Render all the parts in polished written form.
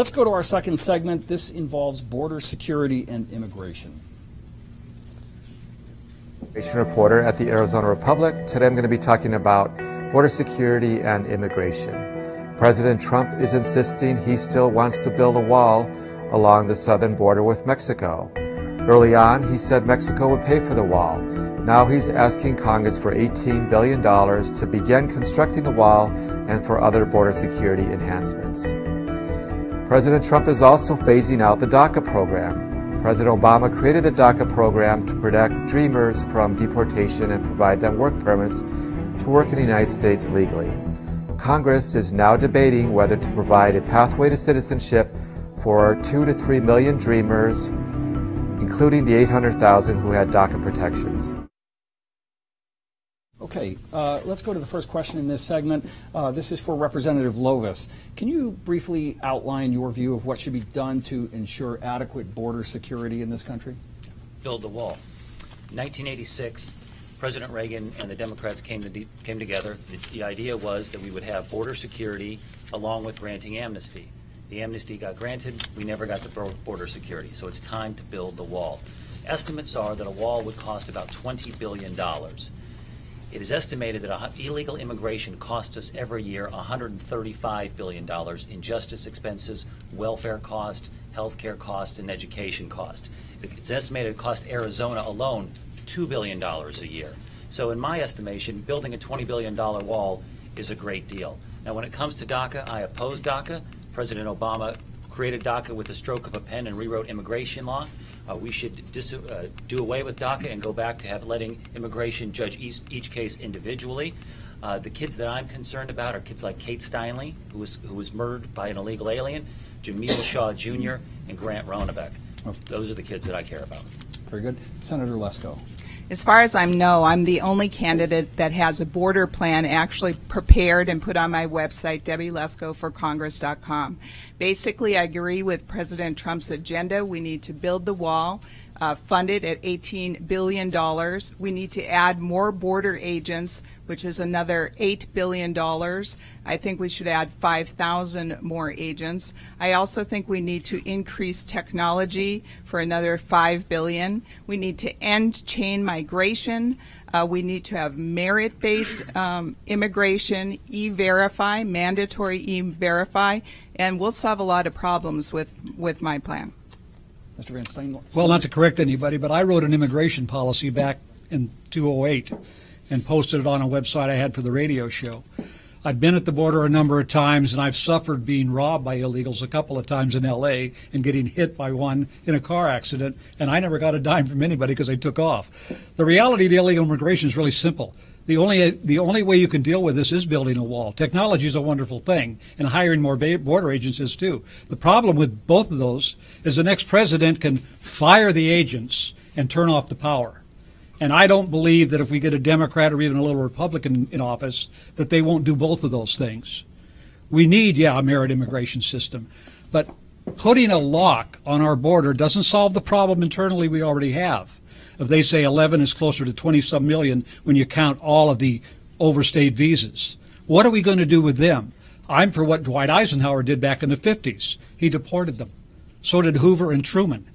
let's go to our second segment. This involves border security and immigration. Reporter at the Arizona Republic. Today I'm going to be talking about border security and immigration. President Trump is insisting he still wants to build a wall along the southern border with Mexico. Early on, he said Mexico would pay for the wall. Now he's asking Congress for $18 billion to begin constructing the wall and for other border security enhancements. President Trump is also phasing out the DACA program. President Obama created the DACA program to protect dreamers from deportation and provide them work permits to work in the United States legally. Congress is now debating whether to provide a pathway to citizenship for 2 to 3 million dreamers, including the 800,000 who had DACA protections. Okay, let's go to the first question in this segment. This is for Representative Lovis. Can you briefly outline your view of what should be done to ensure adequate border security in this country? Build the wall. In 1986, President Reagan and the Democrats came together. The idea was that we would have border security along with granting amnesty. The amnesty got granted. We never got the border security. So it's time to build the wall. Estimates are that a wall would cost about $20 billion. It is estimated that illegal immigration costs us every year $135 billion in justice expenses, welfare cost, health care cost, and education cost. It's estimated to cost Arizona alone $2 billion a year. So in my estimation, building a $20 billion wall is a great deal. Now when it comes to DACA, I oppose DACA. President Obama created DACA with the stroke of a pen and rewrote immigration law. We should do away with DACA and go back to letting immigration judge each case individually. The kids that I'm concerned about are kids like Kate Steinle, who was murdered by an illegal alien, Jamil Shaw Jr., and Grant Ronebeck. Those are the kids that I care about. Very good. Senator Lesko. As far as I know, I'm the only candidate that has a border plan actually prepared and put on my website, DebbieLeskoforCongress.com. Basically, I agree with President Trump's agenda. We need to build the wall, fund it at $18 billion. We need to add more border agents, which is another $8 billion. I think we should add 5,000 more agents. I also think we need to increase technology for another $5 billion. We need to end chain migration. We need to have merit-based immigration, E-Verify, mandatory E-Verify, and we'll solve a lot of problems with my plan. Mr. Van Stein. Well, not to correct anybody, but I wrote an immigration policy back in 2008 and posted it on a website I had for the radio show. I've been at the border a number of times, and I've suffered being robbed by illegals a couple of times in L.A. and getting hit by one in a car accident, and I never got a dime from anybody because they took off. The reality of illegal immigration is really simple. The only way you can deal with this is building a wall. Technology is a wonderful thing, and hiring more border agents is too. The problem with both of those is the next president can fire the agents and turn off the power. And I don't believe that if we get a Democrat or even a little Republican in office, that they won't do both of those things. We need, a merit immigration system. But putting a lock on our border doesn't solve the problem internally we already have. If they say 11 is closer to 20-some million when you count all of the overstayed visas, what are we going to do with them? I'm for what Dwight Eisenhower did back in the 50s. He deported them. So did Hoover and Truman.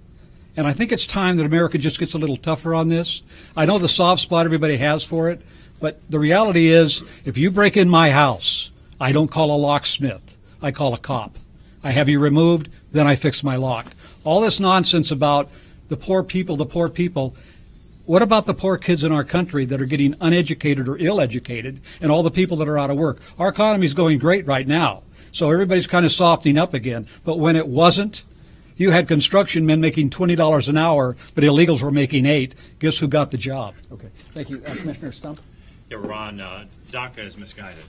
And I think it's time that America just gets a little tougher on this. I know the soft spot everybody has for it, but the reality is if you break in my house, I don't call a locksmith. I call a cop. I have you removed, then I fix my lock. All this nonsense about the poor people, what about the poor kids in our country that are getting uneducated or ill-educated and all the people that are out of work? Our economy is going great right now, so everybody's kind of softening up again. But when it wasn't, you had construction men making $20 an hour, but illegals were making $8. Guess who got the job? Okay, thank you. Commissioner Stump? Yeah, Ron, DACA is misguided.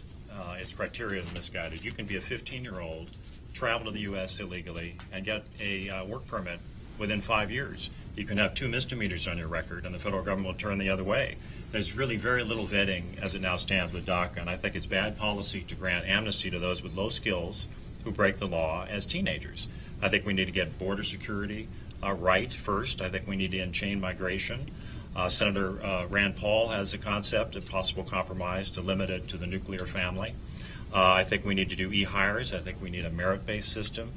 Its criteria is misguided. You can be a 15-year-old, travel to the U.S. illegally, and get a work permit within 5 years. You can have 2 misdemeanors on your record, and the federal government will turn the other way. There's really very little vetting as it now stands with DACA, and I think it's bad policy to grant amnesty to those with low skills who break the law as teenagers. I think we need to get border security right first. I think we need to end chain migration. Senator Rand Paul has a concept of possible compromise to limit it to the nuclear family. I think we need to do e-hires. I think we need a merit-based system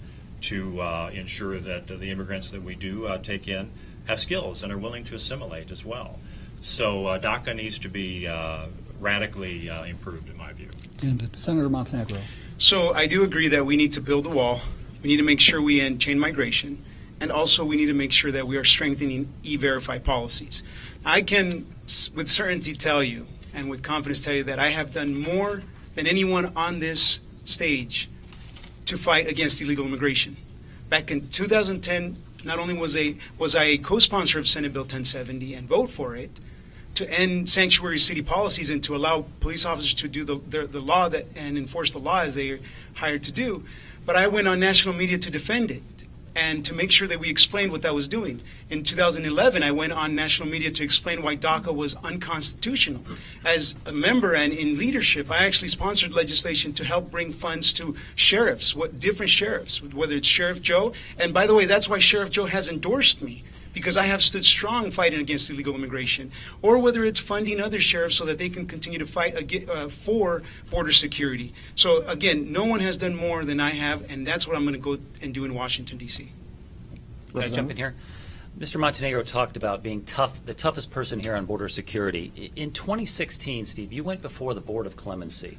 to ensure that the immigrants that we do take in have skills and are willing to assimilate as well. So DACA needs to be radically improved, in my view. Senator Montenegro. So I do agree that we need to build a wall. We need to make sure we end chain migration. And also we need to make sure that we are strengthening E-Verify policies. I can with certainty tell you, and with confidence tell you, that I have done more than anyone on this stage to fight against illegal immigration. Back in 2010, not only was I a co-sponsor of Senate Bill 1070 and vote for it, to end sanctuary city policies and to allow police officers to do the law and enforce the law as they are hired to do. But I went on national media to defend it and to make sure that we explained what that was doing. In 2011, I went on national media to explain why DACA was unconstitutional. As a member and in leadership, I actually sponsored legislation to help bring funds to sheriffs, different sheriffs, whether it's Sheriff Joe. And by the way, that's why Sheriff Joe has endorsed me, because I have stood strong fighting against illegal immigration, or whether it's funding other sheriffs so that they can continue to fight for border security. So again, no one has done more than I have, and that's what I'm going to go and do in Washington, D.C. Can I jump in here? Mr. Montenegro talked about being tough, the toughest person here on border security. In 2016, Steve, you went before the Board of Clemency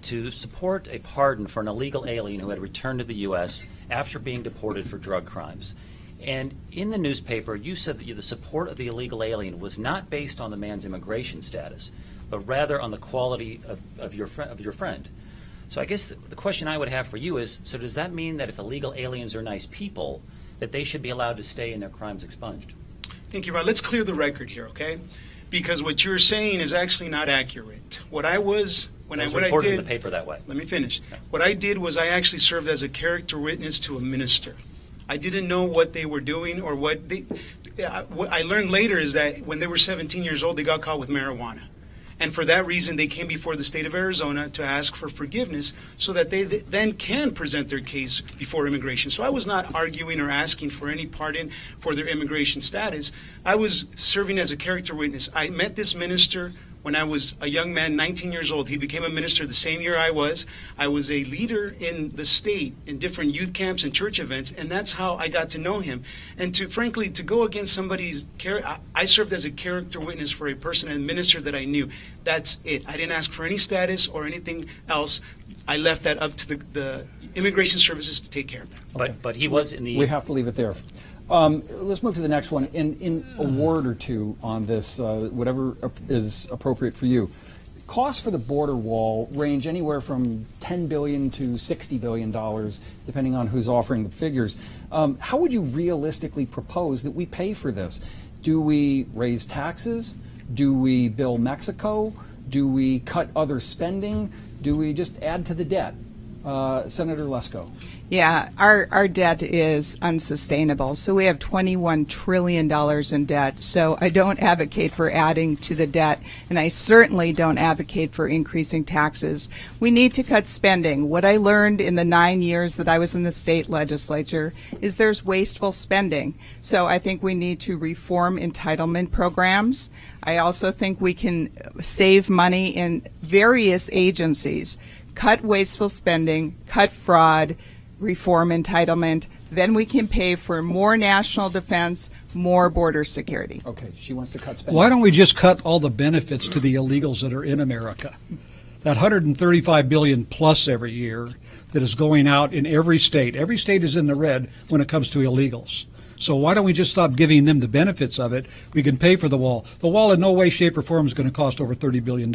to support a pardon for an illegal alien who had returned to the U.S. after being deported for drug crimes. And in the newspaper, you said that the support of the illegal alien was not based on the man's immigration status, but rather on the quality of your friend. So I guess the question I would have for you is, so does that mean that if illegal aliens are nice people, that they should be allowed to stay and their crimes expunged? Thank you, Ron. Let's clear the record here, okay? Because what you're saying is actually not accurate. What I was, what I did in the paper that way. Let me finish. Okay. What I did was I actually served as a character witness to a minister. I didn't know what they were doing or what I learned later is that when they were 17 years old, they got caught with marijuana. And for that reason, they came before the state of Arizona to ask for forgiveness so that they then can present their case before immigration. So I was not arguing or asking for any pardon for their immigration status. I was serving as a character witness. I met this minister when I was a young man, 19 years old. He became a minister the same year I was. I was a leader in the state in different youth camps and church events, and that's how I got to know him. And frankly, to go against somebody's character, I served as a character witness for a person and minister that I knew. That's it. I didn't ask for any status or anything else. I left that up to the immigration services to take care of that. Okay. But he was in the... We have to leave it there. Let's move to the next one. In a word or two on this, whatever is appropriate for you. Costs for the border wall range anywhere from $10 billion to $60 billion, depending on who's offering the figures. How would you realistically propose that we pay for this? Do we raise taxes? Do we bill Mexico? Do we cut other spending? Do we just add to the debt? Senator Lesko. Yeah, our debt is unsustainable. So we have $21 trillion in debt. So I don't advocate for adding to the debt, and I certainly don't advocate for increasing taxes. We need to cut spending. What I learned in the 9 years that I was in the state legislature is there's wasteful spending. So I think we need to reform entitlement programs. I also think we can save money in various agencies. Cut wasteful spending, cut fraud, reform entitlement, then we can pay for more national defense, more border security. Okay, she wants to cut spending. Why don't we just cut all the benefits to the illegals that are in America? That $135 billion plus every year that is going out in every state. Every state is in the red when it comes to illegals. So why don't we just stop giving them the benefits of it? We can pay for the wall. The wall in no way, shape, or form is going to cost over $30 billion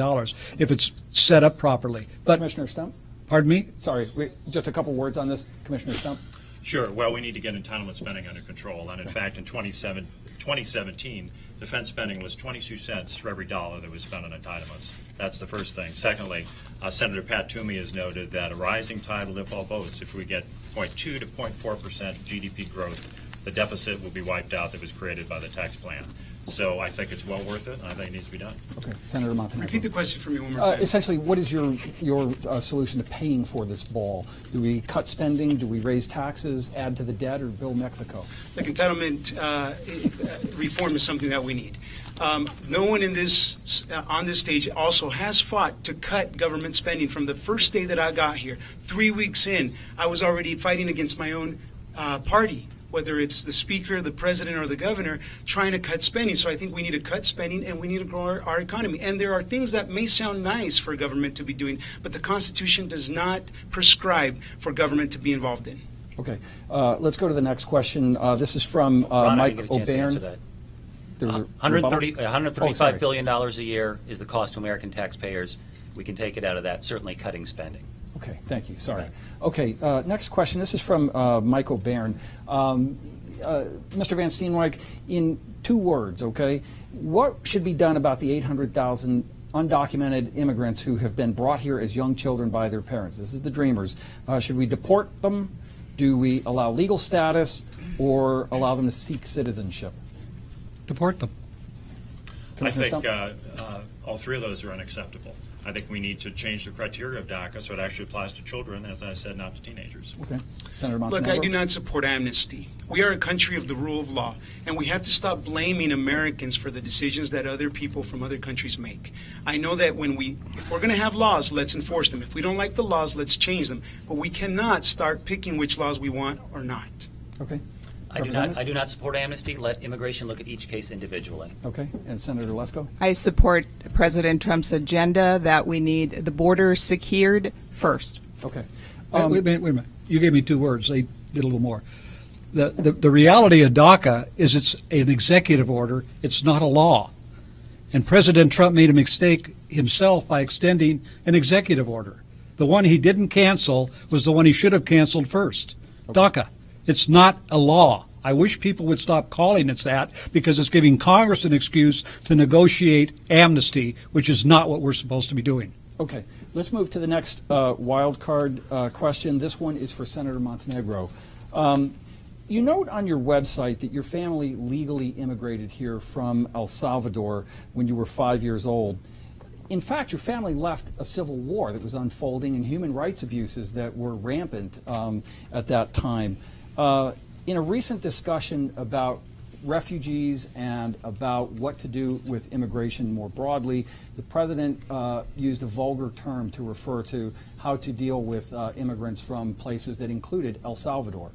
if it's set up properly. But Commissioner Stump? Pardon me? Sorry, just a couple words on this. Commissioner Stump? Sure. Well, we need to get entitlement spending under control. And in fact, in 2017, defense spending was 22 cents for every dollar that was spent on entitlements. That's the first thing. Secondly, Senator Pat Toomey has noted that a rising tide will lift all boats. If we get 0.2 to 0.4% GDP growth, the deficit will be wiped out that was created by the tax plan. So I think it's well worth it, and I think it needs to be done. Okay, Senator Montenegro. Repeat the question for me one more time. Essentially, what is your solution to paying for this ball? Do we cut spending? Do we raise taxes, add to the debt, or bill Mexico? Like entitlement reform is something that we need. No one in this on this stage also has fought to cut government spending. From the first day that I got here, 3 weeks in, I was already fighting against my own party, whether it's the speaker, the president, or the governor, trying to cut spending. So I think we need to cut spending and we need to grow our economy. And there are things that may sound nice for government to be doing, but the Constitution does not prescribe for government to be involved in. Okay, let's go to the next question. This is from Ron, I Mike didn't get a chance to answer O'Byrne. that. There was a $135 billion a year is the cost to American taxpayers. We can take it out of that, certainly cutting spending. Okay, thank you. Sorry. Okay, next question. This is from Mike O'Byrne. Mr. Van Steenwyk, in 2 words, okay, what should be done about the 800,000 undocumented immigrants who have been brought here as young children by their parents? This is the Dreamers. Should we deport them? Do we allow legal status or allow them to seek citizenship? Deport them. I think all 3 of those are unacceptable. I think we need to change the criteria of DACA so it actually applies to children, as I said, not to teenagers. Okay. Senator Montenegro? Look, I do not support amnesty. We are a country of the rule of law, and we have to stop blaming Americans for the decisions that other people from other countries make. I know that if we're going to have laws, let's enforce them. If we don't like the laws, let's change them. But we cannot start picking which laws we want or not. Okay. I do not support amnesty. Let immigration look at each case individually. Okay. And Senator Lesko? I support President Trump's agenda that we need the border secured first. Okay. Wait a minute. You gave me 2 words. They did a little more. The reality of DACA is it's an executive order. It's not a law. And President Trump made a mistake himself by extending an executive order. The one he didn't cancel was the one he should have canceled first. Okay. DACA. It's not a law. I wish people would stop calling it that, because it's giving Congress an excuse to negotiate amnesty, which is not what we're supposed to be doing. Okay. Let's move to the next wild card question. This one is for Senator Montenegro. You note on your website that your family legally immigrated here from El Salvador when you were 5 years old. In fact, your family left a civil war that was unfolding and human rights abuses that were rampant at that time. In a recent discussion about refugees and about what to do with immigration more broadly, the president used a vulgar term to refer to how to deal with immigrants from places that included El Salvador.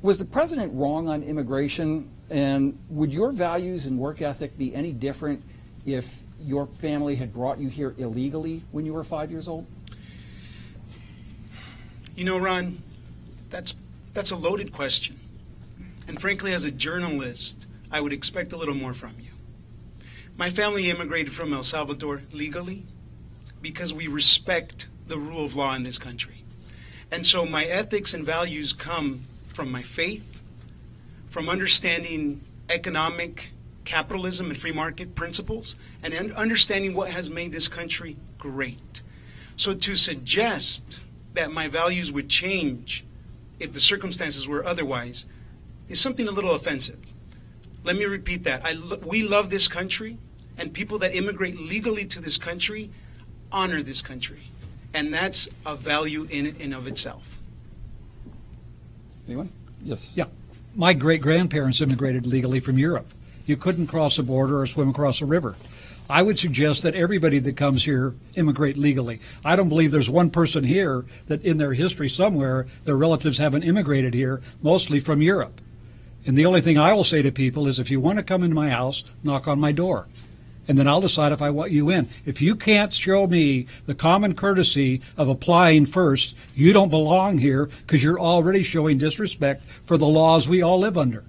Was the president wrong on immigration, and would your values and work ethic be any different if your family had brought you here illegally when you were 5 years old? You know, Ron, that's a loaded question. And frankly, as a journalist, I would expect a little more from you. My family immigrated from El Salvador legally because we respect the rule of law in this country. And so my ethics and values come from my faith, from understanding economic capitalism and free market principles, and understanding what has made this country great. So to suggest that my values would change if the circumstances were otherwise is something a little offensive. Let me repeat that. We love this country, and people that immigrate legally to this country honor this country. And that's a value in and of itself. Anyone? Yes. Yeah. My great-grandparents immigrated legally from Europe. You couldn't cross a border or swim across a river. I would suggest that everybody that comes here immigrate legally. I don't believe there's one person here that in their history somewhere their relatives haven't immigrated here, mostly from Europe. And the only thing I will say to people is if you want to come into my house, knock on my door. And then I'll decide if I want you in. If you can't show me the common courtesy of applying first, you don't belong here because you're already showing disrespect for the laws we all live under.